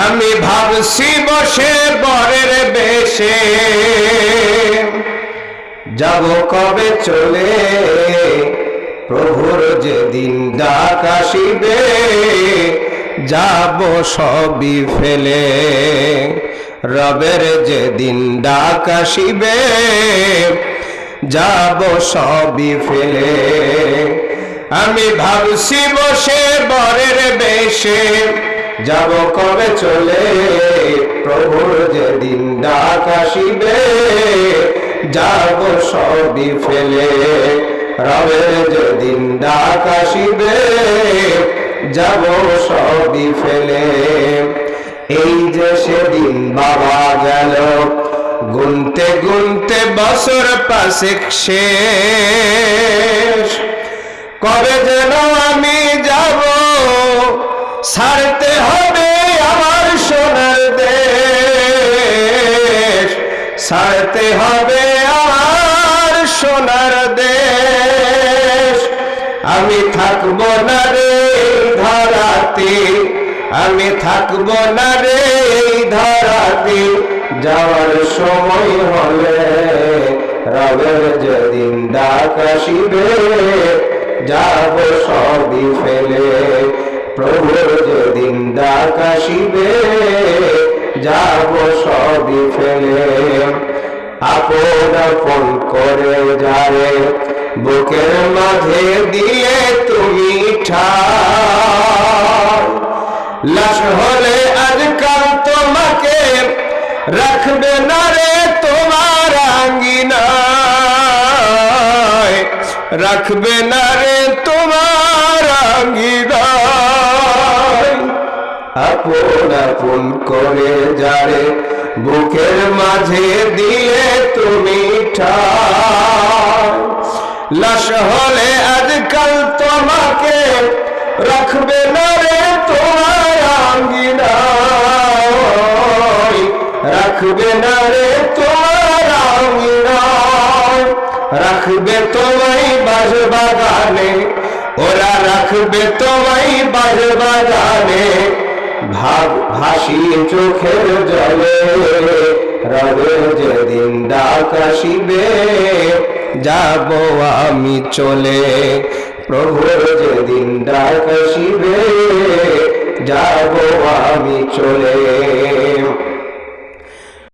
আমি ভাবছি বসে বরের বেশে যাব কবে চলে, প্রভুর যেদিন ডাক আসিবে যাব সবই ফেলে। রবের যেদিন ডাক আসিবে যাব সবই ফেলে। আমি ভাবছি বসে বরের বেশে যাব কবে চলে, প্রভুর যেদিন ডাক আসিবে যাব সবই ফেলে। রবের যেদিন ডাক আসিবে যাব সবই ফেলে। এই যে সেদিন বাবা গেল গুনতে গুনতে বছর পাঁচেক শেষ, কবে যেন আমি যাব ছাড়তে হবে আমার সোনার দেশ, ছাড়তে হবে আমার সোনার দেশ। আমি থাকবো না রে ধরাতে, আমি থাকবো না রে ধরাতে, যাওয়ার সময় হলে রবের যেদিন ডাক আসিবে যাব সবই ফেলে। প্রভুর যেদিন ডাক আসিবে যাব সবই ফেলে। আপন আপন করে যারে বুকের মাঝে দিয়ে তুমি ঠাই, লাশ হলে আজকাল তোমাকে রাখবে না রে তোমার আঙ্গিনায়, রাখবে না রে তোমার আঙ্গিনায়। আপন আপন করে যারে বুকের মাঝে দিয়ে তুমি ঠাই, লাশ হলে আজকাল তোমাকে রাখবে না রে তোমার আঙ্গিনায়, রাখবে না রে তোমার আঙ্গিনায়। রাখবে তোমায় বাজ বাগানে, ওরা রাখবে তোমায় বাজ বাগানে, ভাসি চোখের জলে। রবের যেদিন ডাক আসিবে যাব আমি চলে, প্রভুর যেদিন ডাক আসিবে যাব আমি চলে।